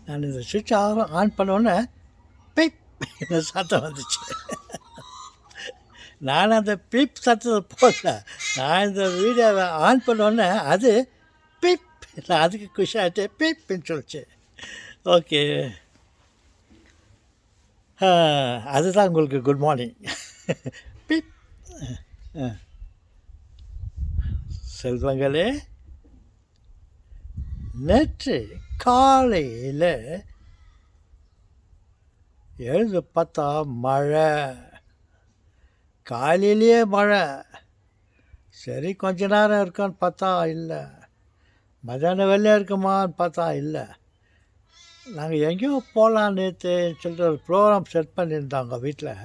நான் இந்த சுவிட்ச் ஆன் பண்ணோன்னே பீப் இந்த சத்தம் வந்துச்சு. நான் அந்த பீப் சத்தத்தை போடல, நான் இந்த வீடியோவை ஆன் பண்ணோன்னே அது பீப், நான் அதுக்கு குஷியாகிட்டு பீப்னு சொல்லிச்சு. ஓகே, அதுதான் உங்களுக்கு குட் மார்னிங். பீப். செல்வங்களே, நேற்று காலையில் எழுந்து பார்த்தா மழை, காலையிலேயே மழை. சரி கொஞ்ச நேரம் இருக்கான்னு பார்த்தா இல்லை, மத்தியானம் வெளியே இருக்குமான்னு பார்த்தா இல்லை. நாங்கள் எங்கேயோ போகலாம் நேற்று சொல்லிட்டு ஒரு ப்ரோக்ராம் செட் பண்ணியிருந்தாங்க வீட்டில்.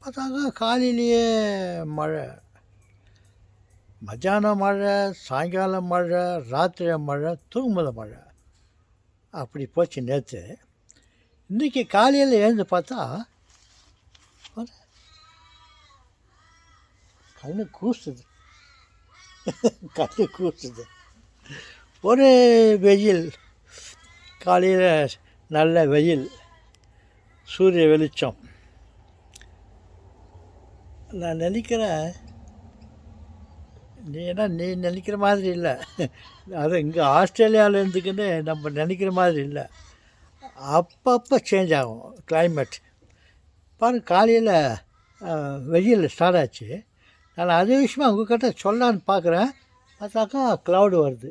பார்த்தாங்க காலையிலேயே மழை, மத்தியானம் மழை, சாயங்காலம் மழை, ராத்திரி மழை, தூங்கும்போது மழை. அப்படி போச்சு நேற்று. இன்றைக்கி காலையில் எழுந்து பார்த்தா கண்ணு கூசுது, கண்ணு கூசுது. ஒரு வெயில், காலையில் நல்ல வெயில், சூரிய வெளிச்சம். நான் நினைக்கிறேன், நீ நினைக்கிற மாதிரி இல்லை, அது இங்கே ஆஸ்திரேலியாவில் இருந்துக்குன்னு நம்ம நினைக்கிற மாதிரி இல்லை. அப்பப்போ சேஞ்ச் ஆகும் கிளைமேட். பாருங்கள், காலையில் வெயில் ஸ்டார்ட் ஆச்சு. நான் அதே விஷயமா உங்கள்கிட்ட சொல்லான்னு பார்க்குறேன், பார்த்தாக்கா க்ளவுடு வருது,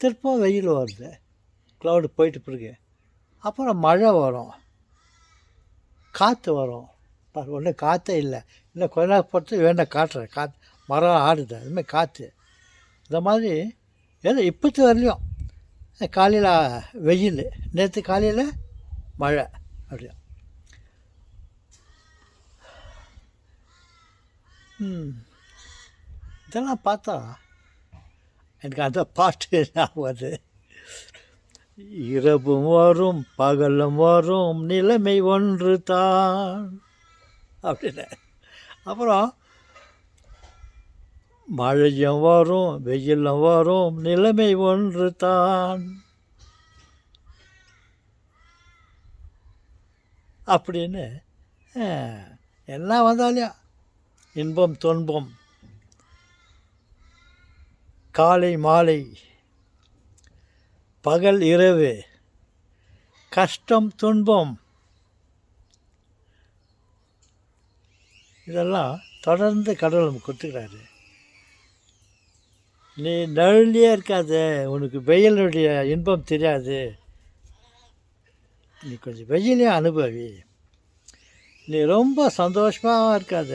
திருப்பம் வெயில் வருது, க்ளவுடு போயிட்டு பிறகு அப்புறம் மழை வரும், காற்று வரும். ஒன்றும் காற்றே இல்லை, இன்னும் கொஞ்ச நேரம் பொறுத்து வேண்டாம் காட்டுறேன், காற்று மரம் ஆடுது, அதுமாதிரி காற்று. இந்த மாதிரி ஏதோ இப்போத்து வரலையும் காலையில் வெயில், நேற்று காலையில் மழை, அப்படியா. இதெல்லாம் பார்த்தா எனக்கு அந்த பாட்டு ஞாபகம். இரவும் வரும் பகலும் வரும் நிலைமை ஒன்று தான் அப்படின்னு. அப்புறம் மழையும் வரும் வெயிலும் வரும் நிலைமை ஒன்று தான் அப்படின்னு. எல்லாம் வந்தாலையா இன்பம் துன்பம், காலை மாலை, பகல் இரவு, கஷ்டம் துன்பம், இதெல்லாம் தொடர்ந்து கடவுள் நமக்கு கொடுத்துக்கிறாரு. நீ நழுலியே இருக்காது, உனக்கு வெயிலுடைய இன்பம் தெரியாது, நீ கொஞ்சம் வெயிலையும் அனுபவி. நீ ரொம்ப சந்தோஷமாக இருக்காத,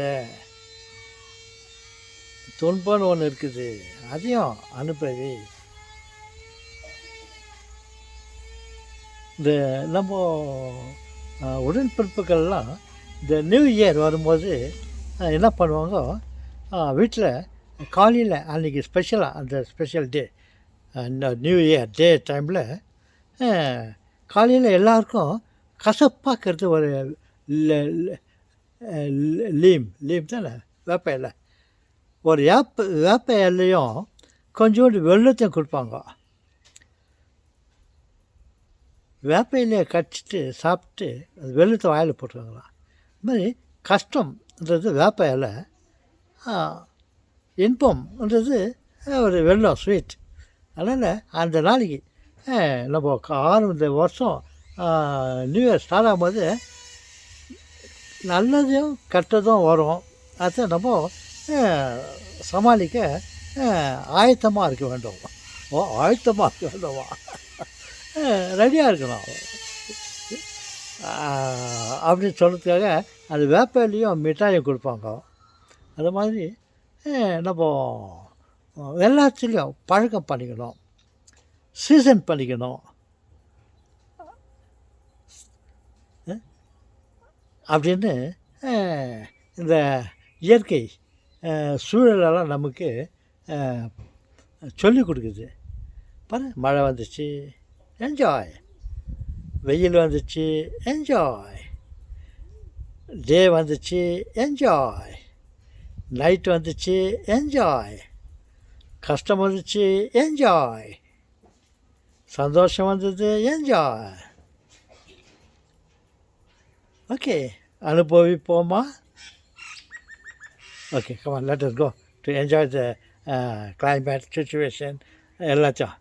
துன்பம்னு ஒன்று இருக்குது, அதையும் அனுபவி. இந்த நம்ம உடன்பிறப்புகள்லாம் இந்த நியூ இயர் வரும்போது என்ன பண்ணுவாங்க, வீட்டில் காலையில் அன்றைக்கி ஸ்பெஷலாக அந்த ஸ்பெஷல் டே நியூ இயர் டே டைமில் காலையில் எல்லாருக்கும் கசப்பாக்கிறது ஒரு லீம் தானே, வேப்ப இலை, ஒரு வேப்ப இலையும் கொஞ்சோண்டு வெள்ளத்தையும் கொடுப்பாங்க. வேப்ப இலையை கடிச்சிட்டு சாப்பிட்டு அது வெள்ளத்தை வாயில் போட்டுருவாங்களாம். இது மாதிரி கஷ்டம்ன்றது வேப்ப இலை, இன்பம்ன்றது ஒரு வெள்ளம் ஸ்வீட். அதனால் அந்த நாளைக்கு நம்ம இந்த வருஷம் நியூ இயர் ஸ்டார்ட் ஆகும்போது நல்லதும் கெட்டதும் வரும், அதை நம்ம சமாளிக்க ஆயத்தமாக இருக்க வேண்டும். ஆயத்தமாக இருக்க வேண்டுமா, ரெடியாக இருக்கணும் அப்படின்னு சொல்கிறதுக்காக அது வேப்பையிலையும் மிட்டாயும் கொடுப்பாங்க. அது மாதிரி நம்ம எல்லாத்துலேயும் பழக்கம் பண்ணிக்கணும், சீசன் பண்ணிக்கணும். அப்படின்னு இந்த இயற்கை சூழலெல்லாம் நமக்கு சொல்லி கொடுக்குது. பாரு, மழை வந்துச்சு என்ஜாய், வெயில் வந்துச்சு என்ஜாய், டே வந்துச்சு என்ஜாய், நைட் வந்துச்சு என்ஜாய், கஷ்டம் வந்துச்சு என்ஜாய். சந்தோஷம் வந்தது, என்ஜாய். ஓகே, அனுபவிப்போமா? Okay, come on, let us go to enjoy the climate situation எல்லாச்சும்.